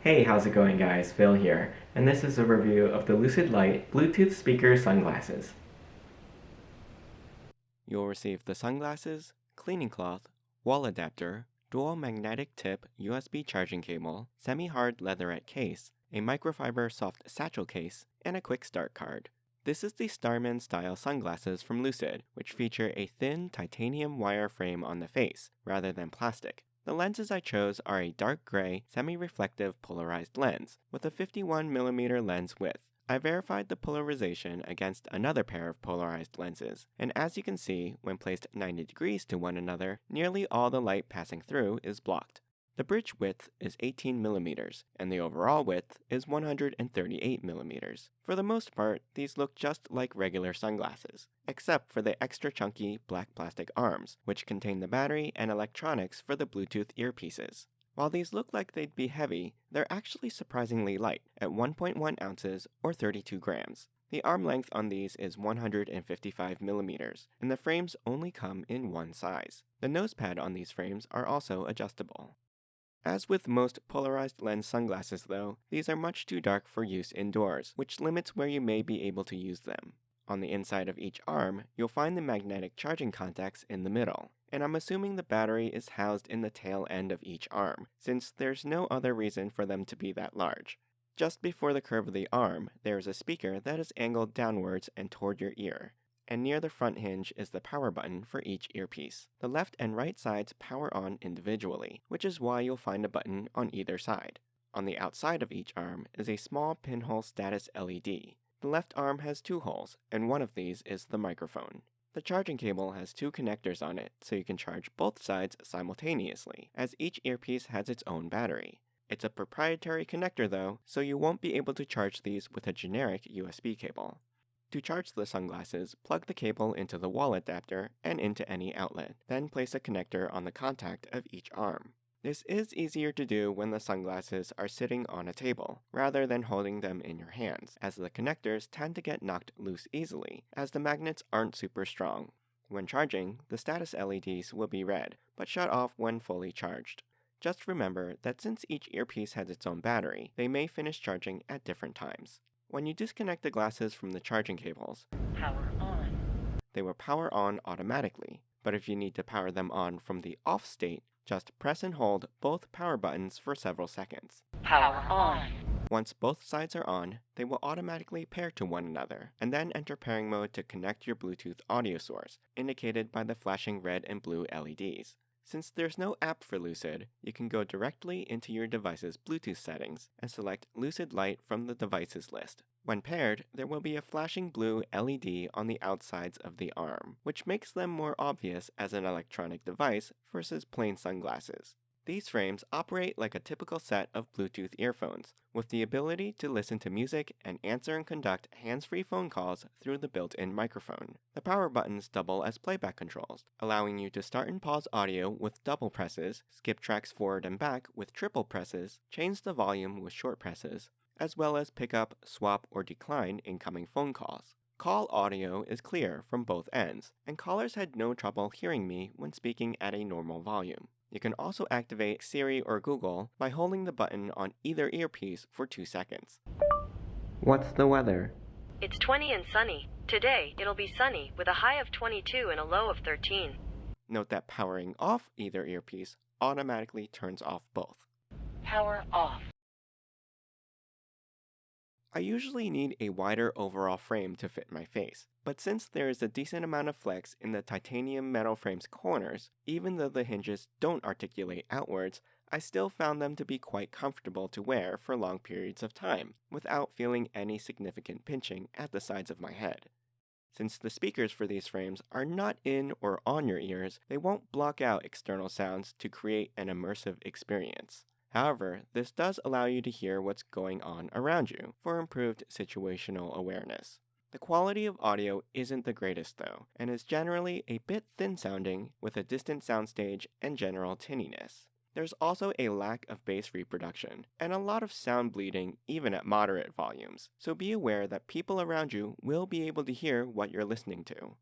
Hey, how's it going guys? Phil here, and this is a review of the Lucid Lite Bluetooth speaker sunglasses. You'll receive the sunglasses, cleaning cloth, wall adapter, dual magnetic tip USB charging cable, semi-hard leatherette case, a microfiber soft satchel case, and a quick start card. This is the Starman style sunglasses from Lucid, which feature a thin titanium wire frame on the face, rather than plastic. The lenses I chose are a dark gray, semi-reflective polarized lens, with a 51mm lens width. I verified the polarization against another pair of polarized lenses, and as you can see, when placed 90 degrees to one another, nearly all the light passing through is blocked. The bridge width is 18mm, and the overall width is 138mm. For the most part, these look just like regular sunglasses, except for the extra chunky black plastic arms, which contain the battery and electronics for the Bluetooth earpieces. While these look like they'd be heavy, they're actually surprisingly light, at 1.1 ounces or 32 grams. The arm length on these is 155mm, and the frames only come in one size. The nose pad on these frames are also adjustable. As with most polarized lens sunglasses though, these are much too dark for use indoors, which limits where you may be able to use them. On the inside of each arm, you'll find the magnetic charging contacts in the middle, and I'm assuming the battery is housed in the tail end of each arm, since there's no other reason for them to be that large. Just before the curve of the arm, there is a speaker that is angled downwards and toward your ear, and near the front hinge is the power button for each earpiece. The left and right sides power on individually, which is why you'll find a button on either side. On the outside of each arm is a small pinhole status LED. The left arm has two holes, and one of these is the microphone. The charging cable has two connectors on it, so you can charge both sides simultaneously, as each earpiece has its own battery. It's a proprietary connector though, so you won't be able to charge these with a generic USB cable. To charge the sunglasses, plug the cable into the wall adapter and into any outlet, then place a connector on the contact of each arm. This is easier to do when the sunglasses are sitting on a table, rather than holding them in your hands, as the connectors tend to get knocked loose easily, as the magnets aren't super strong. When charging, the status LEDs will be red, but shut off when fully charged. Just remember that since each earpiece has its own battery, they may finish charging at different times. When you disconnect the glasses from the charging cables, Power on. they will power on automatically, but if you need to power them on from the off state, just press and hold both power buttons for several seconds. Power on. Once both sides are on, they will automatically pair to one another, and then enter pairing mode to connect your Bluetooth audio source, indicated by the flashing red and blue LEDs. Since there's no app for Lucid, you can go directly into your device's Bluetooth settings and select Lucid Lite from the devices list. When paired, there will be a flashing blue LED on the outsides of the arm, which makes them more obvious as an electronic device versus plain sunglasses. These frames operate like a typical set of Bluetooth earphones, with the ability to listen to music and answer and conduct hands-free phone calls through the built-in microphone. The power buttons double as playback controls, allowing you to start and pause audio with double presses, skip tracks forward and back with triple presses, change the volume with short presses, as well as pick up, swap, or decline incoming phone calls. Call audio is clear from both ends, and callers had no trouble hearing me when speaking at a normal volume. You can also activate Siri or Google by holding the button on either earpiece for 2 seconds. What's the weather? It's 20 and sunny. Today, it'll be sunny with a high of 22 and a low of 13. Note that powering off either earpiece automatically turns off both. Power off. I usually need a wider overall frame to fit my face, but since there is a decent amount of flex in the titanium metal frame's corners, even though the hinges don't articulate outwards, I still found them to be quite comfortable to wear for long periods of time, without feeling any significant pinching at the sides of my head. Since the speakers for these frames are not in or on your ears, they won't block out external sounds to create an immersive experience. However, this does allow you to hear what's going on around you for improved situational awareness. The quality of audio isn't the greatest though, and is generally a bit thin-sounding with a distant soundstage and general tinniness. There's also a lack of bass reproduction, and a lot of sound bleeding even at moderate volumes, so be aware that people around you will be able to hear what you're listening to.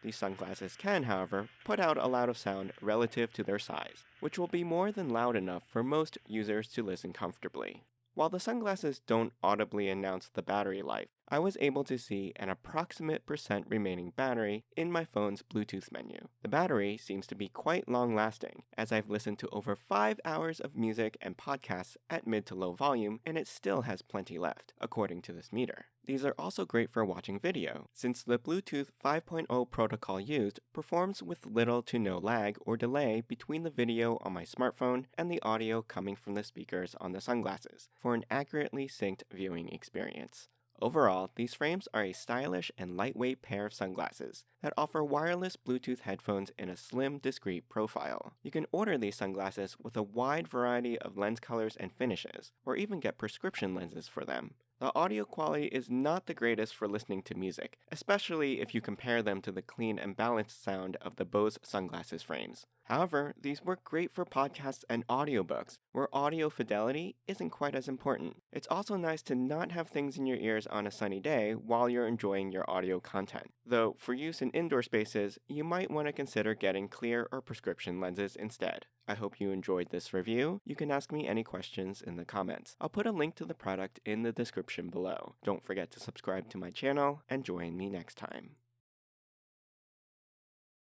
These sunglasses can, however, put out a lot of sound relative to their size, which will be more than loud enough for most users to listen comfortably. While the sunglasses don't audibly announce the battery life, I was able to see an approximate % remaining battery in my phone's Bluetooth menu. The battery seems to be quite long-lasting, as I've listened to over 5 hours of music and podcasts at mid to low volume, and it still has plenty left, according to this meter. These are also great for watching video, since the Bluetooth 5.0 protocol used performs with little to no lag or delay between the video on my smartphone and the audio coming from the speakers on the sunglasses, for an accurately synced viewing experience. Overall, these frames are a stylish and lightweight pair of sunglasses that offer wireless Bluetooth headphones in a slim, discreet profile. You can order these sunglasses with a wide variety of lens colors and finishes, or even get prescription lenses for them. The audio quality is not the greatest for listening to music, especially if you compare them to the clean and balanced sound of the Bose sunglasses frames. However, these work great for podcasts and audiobooks, where audio fidelity isn't quite as important. It's also nice to not have things in your ears on a sunny day while you're enjoying your audio content. Though, for use in indoor spaces, you might want to consider getting clear or prescription lenses instead. I hope you enjoyed this review. You can ask me any questions in the comments. I'll put a link to the product in the description below. Don't forget to subscribe to my channel and join me next time.